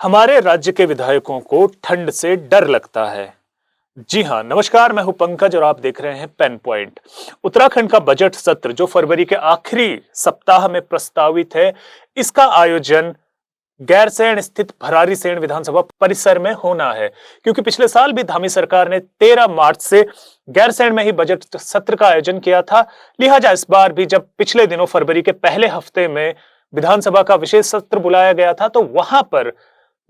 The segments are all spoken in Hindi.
हमारे राज्य के विधायकों को ठंड से डर लगता है। जी हां, नमस्कार, मैं हूं पंकज और आप देख रहे हैं पेन पॉइंट। उत्तराखंड का बजट सत्र जो फरवरी के आखिरी सप्ताह में प्रस्तावित है, इसका आयोजन गैरसैंण स्थित भरारीसैंण विधानसभा परिसर में होना है, क्योंकि पिछले साल भी धामी सरकार ने 13 मार्च से गैरसैंण में ही बजट सत्र का आयोजन किया था। लिहाजा इस बार भी जब पिछले दिनों फरवरी के पहले हफ्ते में विधानसभा का विशेष सत्र बुलाया गया था, तो वहां पर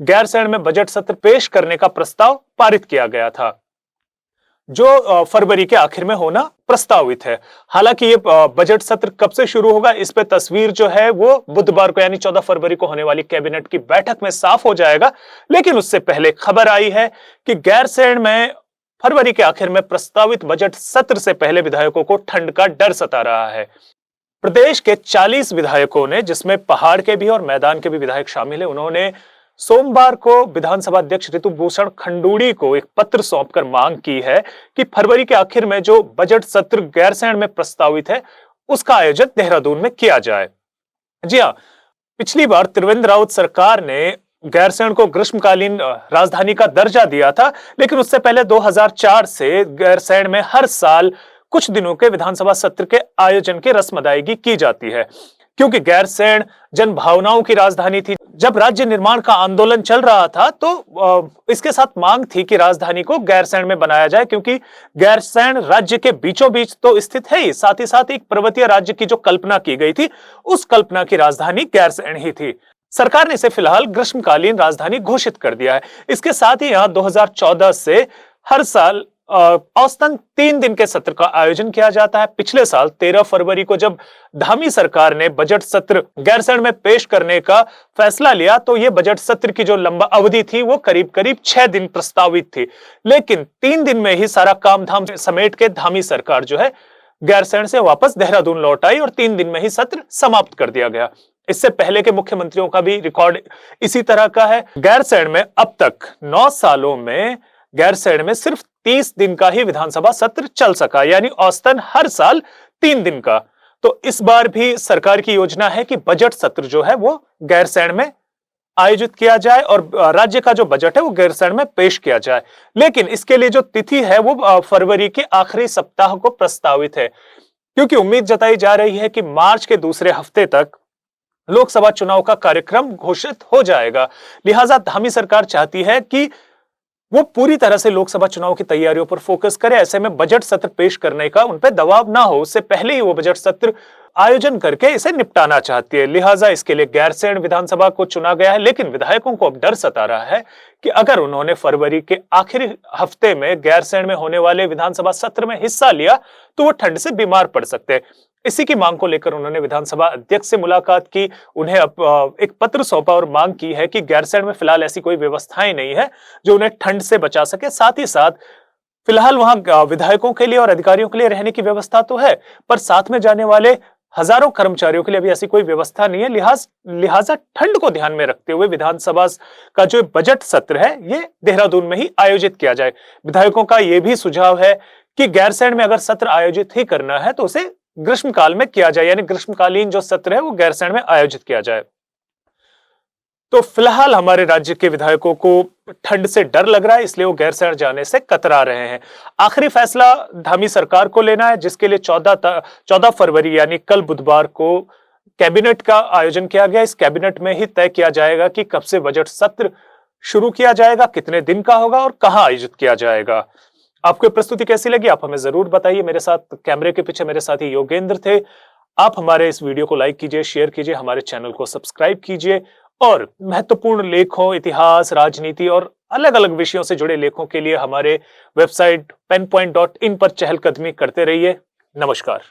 गैरसैंण में बजट सत्र पेश करने का प्रस्ताव पारित किया गया था, जो फरवरी के आखिर में होना प्रस्तावित है। हालांकि ये बजट सत्र कब से शुरू होगा, इस पे तस्वीर जो है वो बुधवार को यानी 14 फरवरी को होने वाली कैबिनेट की बैठक में साफ हो जाएगा। लेकिन उससे पहले खबर आई है कि गैरसैंण में फरवरी के आखिर में प्रस्तावित बजट सत्र से पहले विधायकों को ठंड का डर सता रहा है। प्रदेश के 40 विधायकों ने, जिसमें पहाड़ के भी और मैदान के भी विधायक शामिल है, उन्होंने सोमवार को विधानसभा अध्यक्ष ऋतुभूषण खंडूड़ी को एक पत्र सौंपकर मांग की है कि फरवरी के आखिर में जो बजट सत्र गैरसैंण में प्रस्तावित है, उसका आयोजन देहरादून में किया जाए। जी हां, पिछली बार त्रिवेंद्र रावत सरकार ने गैरसैंण को ग्रीष्मकालीन राजधानी का दर्जा दिया था, लेकिन उससे पहले 2004 से गैरसैंण में हर साल कुछ दिनों के विधानसभा सत्र के आयोजन की रस्म अदायगी की जाती है, क्योंकि गैरसैंण जन भावनाओं की राजधानी थी। जब राज्य निर्माण का आंदोलन चल रहा था, तो इसके साथ मांग थी कि राजधानी को गैरसैंण में बनाया जाए, क्योंकि गैरसैंण राज्य के बीचों बीच तो स्थित है ही, साथ ही साथ एक पर्वतीय राज्य की जो कल्पना की गई थी, उस कल्पना की राजधानी गैरसैंण ही थी। सरकार ने इसे फिलहाल ग्रीष्मकालीन राजधानी घोषित कर दिया है। इसके साथ ही यहां 2014 से हर साल औसतन 3 दिन के सत्र का आयोजन किया जाता है। पिछले साल 13 फरवरी को जब धामी सरकार ने बजट सत्र गैरसैंण में पेश करने का फैसला लिया, तो यह बजट सत्र की जो लंबा अवधि थी वो करीब करीब 6 दिन प्रस्तावित थी, लेकिन 3 दिन में ही सारा काम धाम समेट के धामी सरकार जो है गैरसैंण से वापस देहरादून लौट आई और 3 दिन में ही सत्र समाप्त कर दिया गया। इससे पहले के मुख्यमंत्रियों का भी रिकॉर्ड इसी तरह का है। गैरसैंण में अब तक 9 सालों में गैरसैंण में सिर्फ 30 दिन का ही विधानसभा सत्र चल सका, यानी औसतन हर साल 3 दिन का। तो इस बार भी सरकार की योजना है कि बजट सत्र जो है वो गैरसैंण में आयोजित किया जाए और राज्य का जो बजट है वो गैरसैंण में पेश किया जाए। लेकिन इसके लिए जो तिथि है वो फरवरी के आखिरी सप्ताह को प्रस्तावित है, क्योंकि उम्मीद जताई जा रही है कि मार्च के दूसरे हफ्ते तक लोकसभा चुनाव का कार्यक्रम घोषित हो जाएगा। लिहाजा धामी सरकार चाहती है कि वो पूरी तरह से लोकसभा चुनाव की तैयारियों पर फोकस करे। ऐसे में बजट सत्र पेश करने का उन पर दबाव ना हो, उससे पहले ही वो बजट सत्र आयोजन करके इसे निपटाना चाहती है। लिहाजा इसके लिए गैरसैंण विधानसभा को चुना गया है। लेकिन विधायकों को अब डर सता रहा है कि अगर उन्होंने फरवरी के आखिरी हफ्ते में गैरसैंण में होने वाले विधानसभा सत्र में हिस्सा लिया, तो वो ठंड से बीमार पड़ सकते हैं। इसी की मांग को लेकर उन्होंने विधानसभा अध्यक्ष से मुलाकात की, उन्हें एक पत्र सौंपा और मांग की है कि गैरसैंण में फिलहाल ऐसी कोई व्यवस्थाएं नहीं है जो उन्हें ठंड से बचा सके। साथ ही साथ फिलहाल वहां विधायकों के लिए और अधिकारियों के लिए रहने की व्यवस्था तो है, पर साथ में जाने वाले हजारों कर्मचारियों के लिए अभी ऐसी कोई व्यवस्था नहीं है। लिहाजा ठंड को ध्यान में रखते हुए विधानसभा का जो बजट सत्र है ये देहरादून में ही आयोजित किया जाए। विधायकों का यह भी सुझाव है कि गैरसैंण में अगर सत्र आयोजित ही करना है तो उसे ग्रीष्मकाल में किया जाए, यानी ग्रीष्मकालीन जो सत्र है वो गैरसैंण में आयोजित किया जाए। तो फिलहाल हमारे राज्य के विधायकों को ठंड से डर लग रहा है, इसलिए वो गैरसैंण जाने से कतरा रहे हैं। आखिरी फैसला धामी सरकार को लेना है, जिसके लिए 14 फरवरी यानी कल बुधवार को कैबिनेट का आयोजन किया गया। इस कैबिनेट में ही तय किया जाएगा कि कब से बजट सत्र शुरू किया जाएगा, कितने दिन का होगा और कहां आयोजित किया जाएगा। आपको प्रस्तुति कैसी लगी, आप हमें जरूर बताइए। मेरे साथ कैमरे के पीछे मेरे साथी योगेंद्र थे। आप हमारे इस वीडियो को लाइक कीजिए, शेयर कीजिए, हमारे चैनल को सब्सक्राइब कीजिए और महत्वपूर्ण लेखों, इतिहास, राजनीति और अलग अलग विषयों से जुड़े लेखों के लिए हमारे वेबसाइट penpoint.in पर चहलकदमी करते रहिए। नमस्कार।